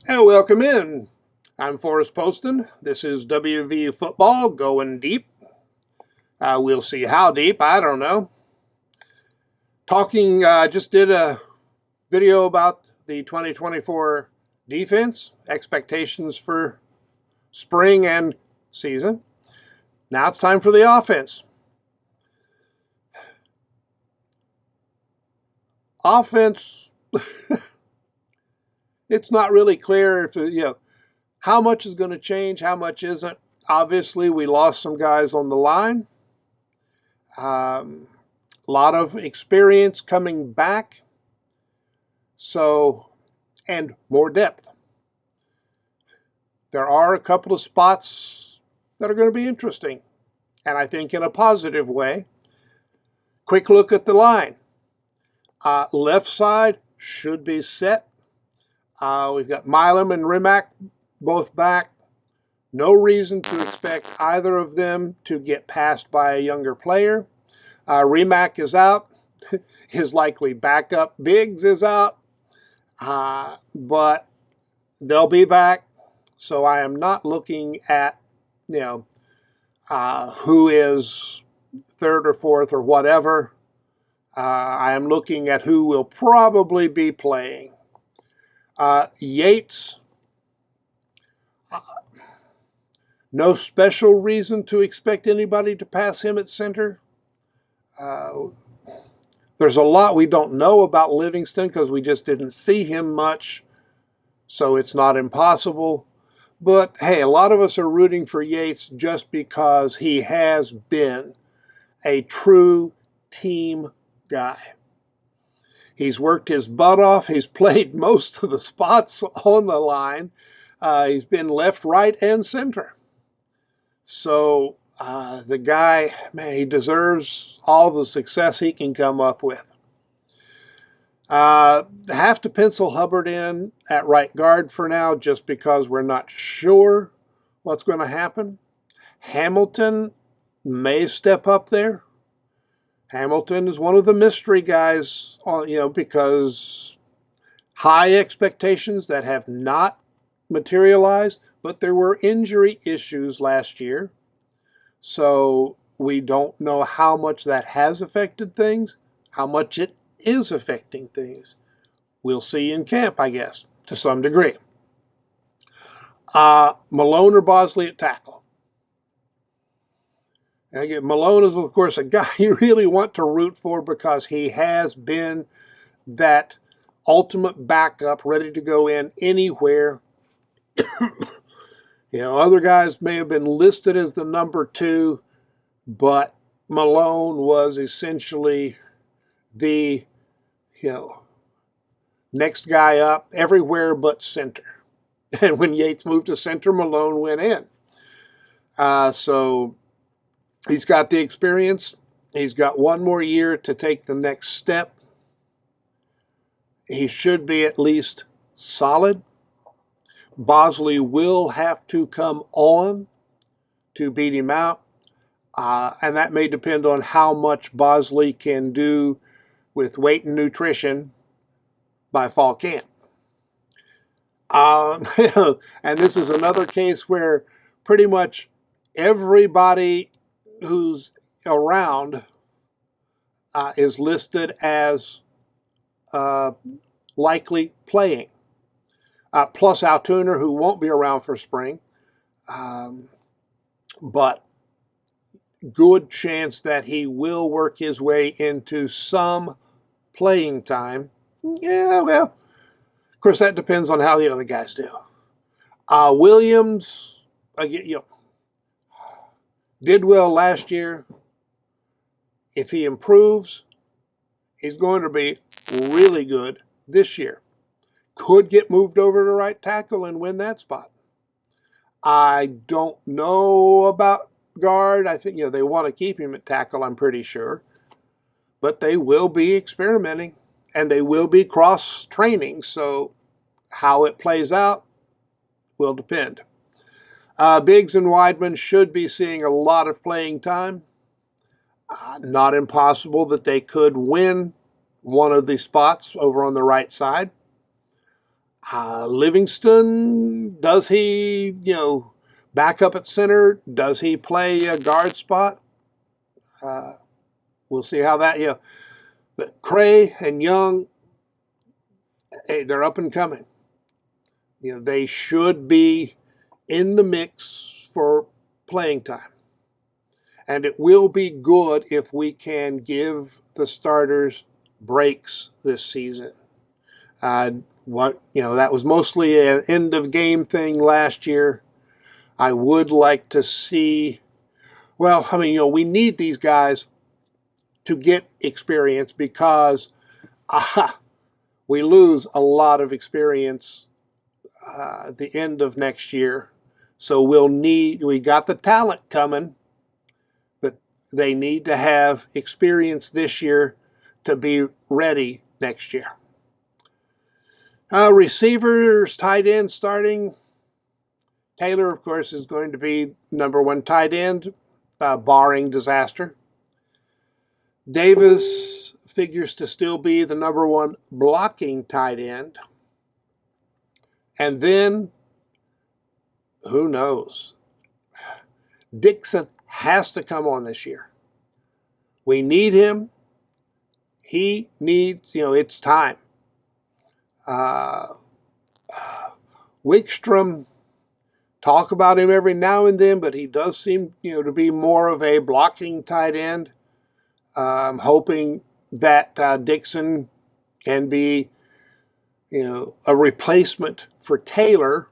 And welcome in. I'm Forrest Poston. This is WVU football going deep. We'll see how deep. I don't know. Just did a video about the 2024 defense, expectations for spring and season. Now it's time for the offense. Offense, it's not really clear if how much is going to change, how much isn't. Obviously, we lost some guys on the line. A lot of experience coming back, and more depth. There are a couple of spots that are going to be interesting, and I think in a positive way. Quick look at the line. Left side should be set. We've got Milam and Rimac both back. No reason to expect either of them to get passed by a younger player. Rimac is out. His likely backup Biggs is out. But they'll be back. So I am not looking at, who is third or fourth or whatever. I am looking at who will probably be playing. Yates, no special reason to expect anybody to pass him at center. There's a lot we don't know about Livingston because we just didn't see him much, so it's not impossible. But hey, a lot of us are rooting for Yates just because he has been a true team guy. He's worked his butt off. He's played most of the spots on the line. He's been left, right, and center. So the guy, man, he deserves all the success he can come up with. Have to pencil Hubbard in at right guard for now just because we're not sure what's going to happen. Hamilton may step up there. Hamilton is one of the mystery guys, because high expectations that have not materialized, but there were injury issues last year. So we don't know how much that has affected things, how much it is affecting things. We'll see in camp, I guess, to some degree. Malone or Bosley at tackle. And again, Malone is, of course, a guy you really want to root for because he has been that ultimate backup ready to go in anywhere. Other guys may have been listed as the number 2, but Malone was essentially the, next guy up everywhere but center. And when Yates moved to center, Malone went in. So he's got the experience. He's got one more year to take the next step. He should be at least solid. Bosley will have to come on to beat him out. And that may depend on how much Bosley can do with weight and nutrition by fall camp. And this is another case where pretty much everybody who's around is listed as likely playing. Plus Altuner, who won't be around for spring. But good chance that he will work his way into some playing time. Yeah, well, of course, that depends on how the other guys do. Williams, did well last year. If he improves, he's going to be really good this year. Could get moved over to right tackle and win that spot. I don't know about guard. I think they want to keep him at tackle, I'm pretty sure. But they will be experimenting and they will be cross training. So how it plays out will depend. Biggs and Weidman should be seeing a lot of playing time. Not impossible that they could win one of the spots over on the right side. Livingston, does he, back up at center? Does he play a guard spot? We'll see how that, But Cray and Young, hey, they're up and coming. They should be in the mix for playing time. And it will be good if we can give the starters breaks this season. That was mostly an end of game thing last year. I would like to see, we need these guys to get experience because we lose a lot of experience at the end of next year. So we got the talent coming, but they need to have experience this year to be ready next year. Receivers, tight end starting. Taylor, of course, is going to be #1 tight end, barring disaster. Davis figures to still be the #1 blocking tight end. And then, who knows? Dixon has to come on this year. We need him. He needs, it's time. Wickstrom, talk about him every now and then, but he does seem, to be more of a blocking tight end. I'm hoping that Dixon can be, a replacement for Taylor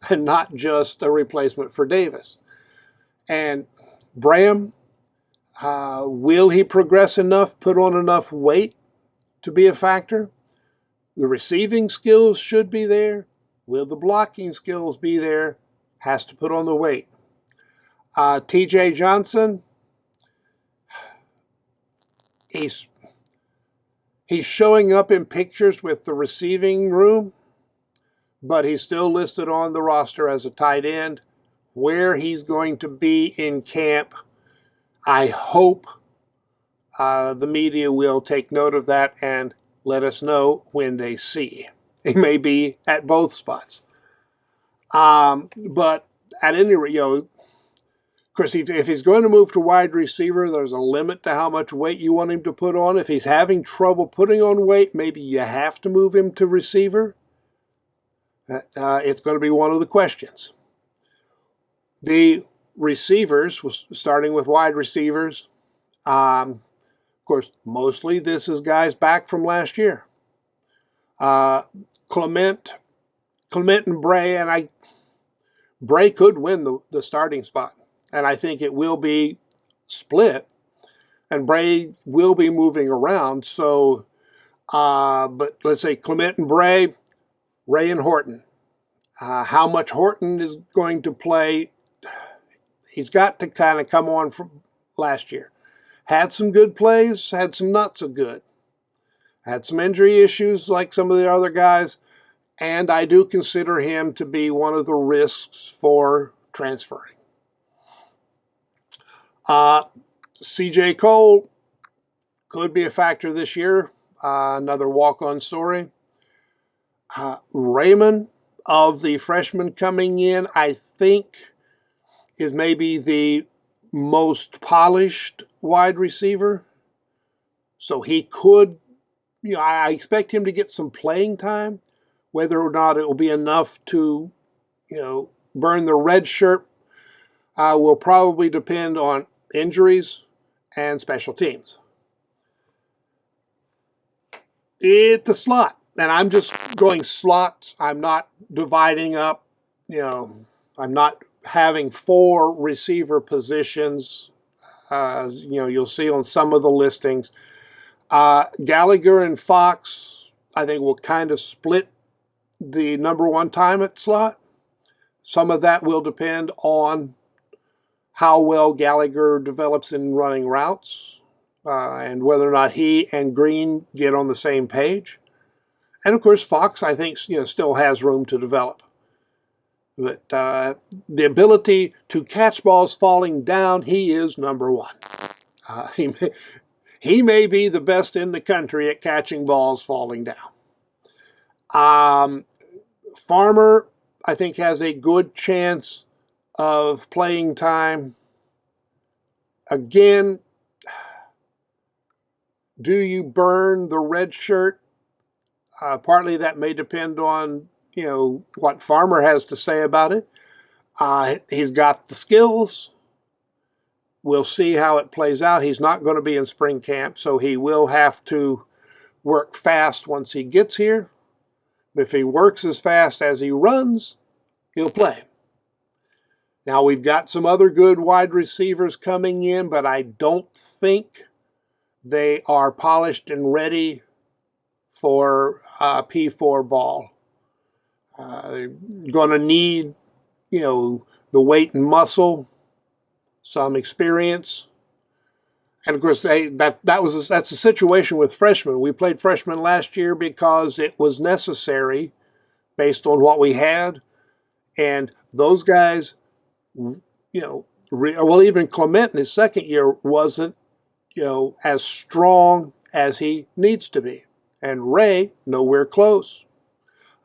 and not just a replacement for Davis. And Bram, will he progress enough, put on enough weight to be a factor? The receiving skills should be there. Will the blocking skills be there? Has to put on the weight. TJ Johnson, he's showing up in pictures with the receiving room, but he's still listed on the roster as a tight end. Where he's going to be in camp, I hope the media will take note of that and let us know when they see. He may be at both spots. But at any rate, of course, if he's going to move to wide receiver, there's a limit to how much weight you want him to put on. If he's having trouble putting on weight, maybe you have to move him to receiver. It's going to be one of the questions. The receivers, starting with wide receivers, of course, mostly this is guys back from last year. Clement and Bray, and Bray could win the starting spot, and I think it will be split, and Bray will be moving around. So, but let's say Clement and Bray, Ray and Horton. How much Horton is going to play? He's got to kind of come on from last year. Had some good plays, had some not so good. Had some injury issues like some of the other guys, and I do consider him to be one of the risks for transferring. CJ Cole could be a factor this year, another walk-on story. Raymond, of the freshmen coming in, I think is maybe the most polished wide receiver. So he could, I expect him to get some playing time. Whether or not it will be enough to, burn the red shirt will probably depend on injuries and special teams. At the slot, and I'm just going slots. I'm not dividing up, I'm not having 4 receiver positions. You'll see on some of the listings. Gallagher and Fox, I think, will kind of split the #1 time at slot. Some of that will depend on how well Gallagher develops in running routes and whether or not he and Greene get on the same page. And of course, Fox, I think, still has room to develop. But the ability to catch balls falling down, he is #1. He may be the best in the country at catching balls falling down. Farmer, I think, has a good chance of playing time. Again, do you burn the red shirt? Partly that may depend on, what Farmer has to say about it. He's got the skills. We'll see how it plays out. He's not going to be in spring camp, so he will have to work fast once he gets here. If he works as fast as he runs, he'll play. Now, we've got some other good wide receivers coming in, but I don't think they are polished and ready for P4 ball. They're going to need, the weight and muscle, some experience. And of course, that's a situation with freshmen. We played freshmen last year because it was necessary based on what we had. And those guys, even Clement in his second year wasn't, as strong as he needs to be. And Ray, nowhere close.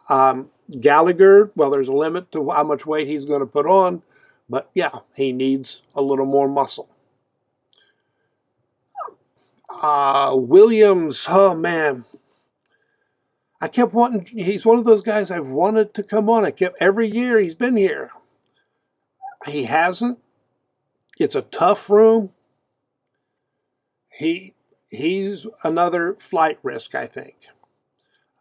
Gallagher, well, there's a limit to how much weight he's going to put on, but yeah, he needs a little more muscle. Williams, oh man, I kept wanting, he's one of those guys I've wanted to come on. Every year he's been here. He hasn't. It's a tough room. He's another flight risk, I think.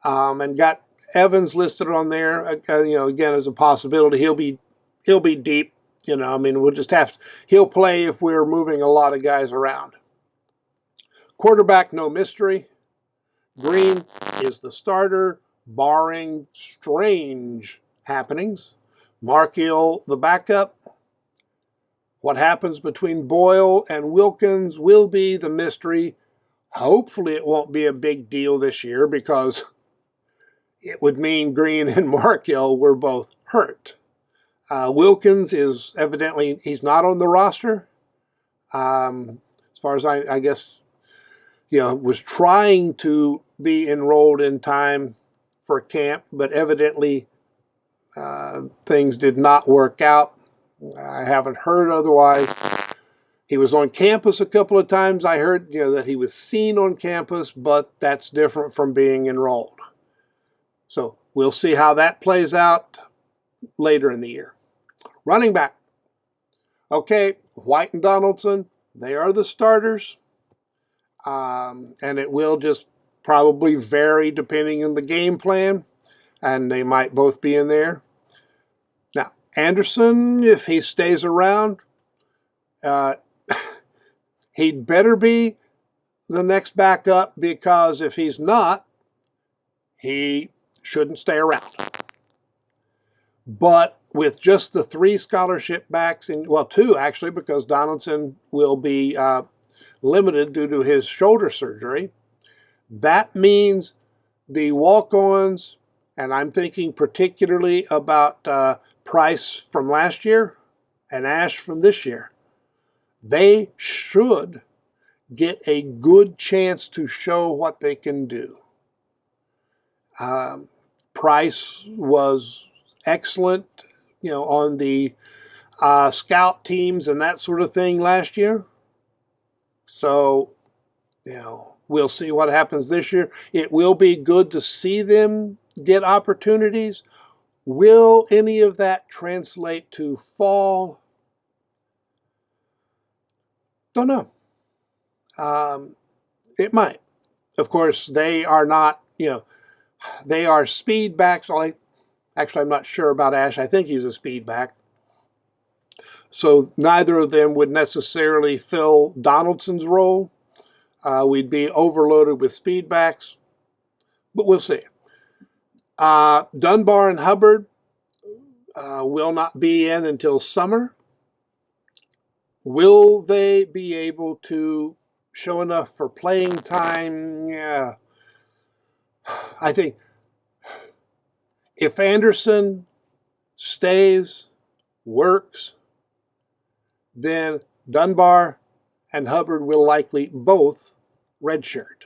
And got Evans listed on there, again, as a possibility. He'll be deep, we'll just he'll play if we're moving a lot of guys around. Quarterback, no mystery. Greene is the starter, barring strange happenings. Markiel, the backup. What happens between Boyle and Wilkins will be the mystery. Hopefully it won't be a big deal this year because it would mean Greene and Markiel were both hurt. Wilkins is evidently, he's not on the roster. As far as I guess, was trying to be enrolled in time for camp, but evidently things did not work out. I haven't heard otherwise. He was on campus a couple of times. I heard, that he was seen on campus, but that's different from being enrolled. So we'll see how that plays out later in the year. Running back. Okay, White and Donaldson, they are the starters. And it will just probably vary depending on the game plan, and they might both be in there. Now, Anderson, if he stays around, he'd better be the next backup, because if he's not, he shouldn't stay around. But with just the 3 scholarship backs, well, 2 actually, because Donaldson will be limited due to his shoulder surgery, that means the walk-ons, and I'm thinking particularly about Price from last year and Ash from this year, they should get a good chance to show what they can do. Price was excellent, on the scout teams and that sort of thing last year. So, we'll see what happens this year. It will be good to see them get opportunities. Will any of that translate to fall? Don't know. It might. Of course, they are not, they are speed backs. Actually, I'm not sure about Ash. I think he's a speed back. So neither of them would necessarily fill Donaldson's role. We'd be overloaded with speed backs, but we'll see. Dunbar and Hubbard will not be in until summer. Will they be able to show enough for playing time? Yeah. I think if Anderson stays, works, then Dunbar and Hubbard will likely both redshirt.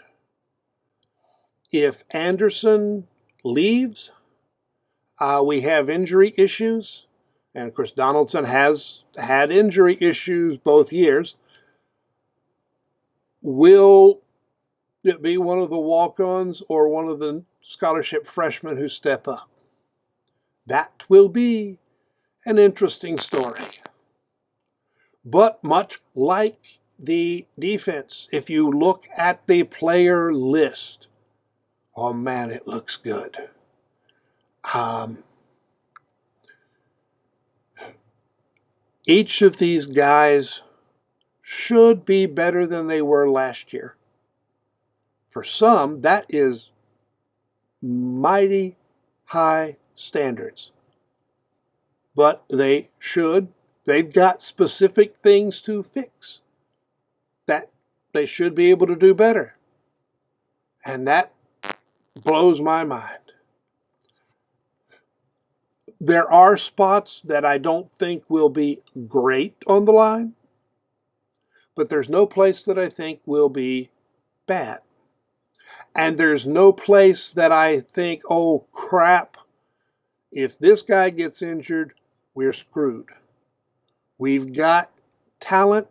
If Anderson leaves, We have injury issues, and of course Donaldson has had injury issues both years. Will it be one of the walk-ons or one of the scholarship freshmen who step up? That will be an interesting story. But much like the defense, if you look at the player list, oh man, it looks good. Each of these guys should be better than they were last year. For some, that is mighty high standards. But they've got specific things to fix that they should be able to do better. And that blows my mind. There are spots that I don't think will be great on the line, but there's no place that I think will be bad. And there's no place that I think, oh crap, if this guy gets injured, we're screwed. We've got talent,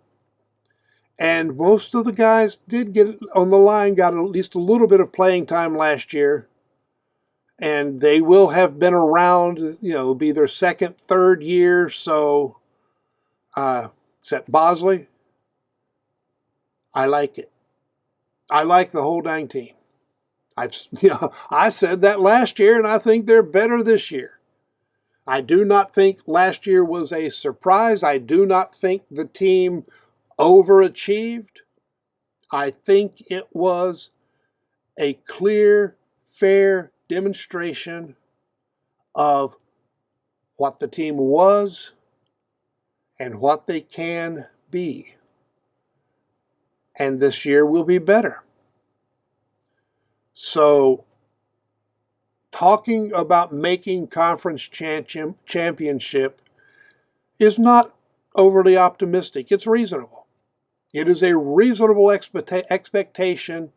and most of the guys did get on the line, got at least a little bit of playing time last year, and they will have been around, it'll be their second, third year. So, except Bosley, I like it. I like the whole dang team. I said that last year, and I think they're better this year. I do not think last year was a surprise. I do not think the team overachieved. I think it was a clear, fair demonstration of what the team was and what they can be. And this year will be better. So, talking about making conference championship is not overly optimistic. It's reasonable. It is a reasonable expectation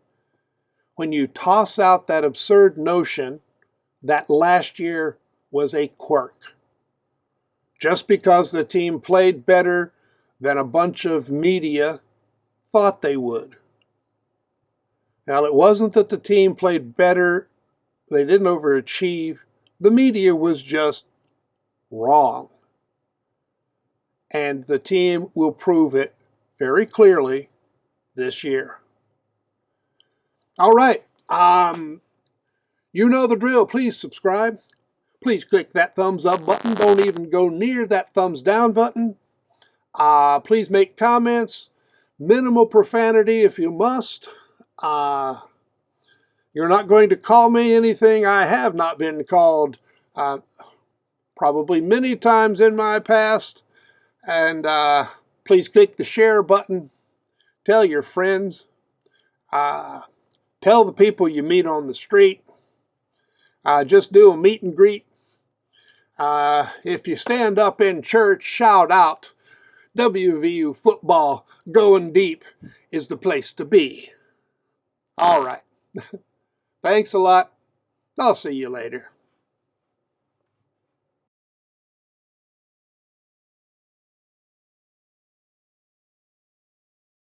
when you toss out that absurd notion that last year was a quirk. Just because the team played better than a bunch of media thought they would. Now, it wasn't that the team played better, they didn't overachieve. The media was just wrong. And the team will prove it very clearly this year. All right. You know the drill. Please subscribe. Please click that thumbs up button. Don't even go near that thumbs down button. Please make comments. Minimal profanity if you must. You're not going to call me anything I have not been called probably many times in my past. And please click the share button. Tell your friends. Tell the people you meet on the street. Just do a meet and greet. If you stand up in church, shout out, WVU football going deep is the place to be. All right. Thanks a lot. I'll see you later.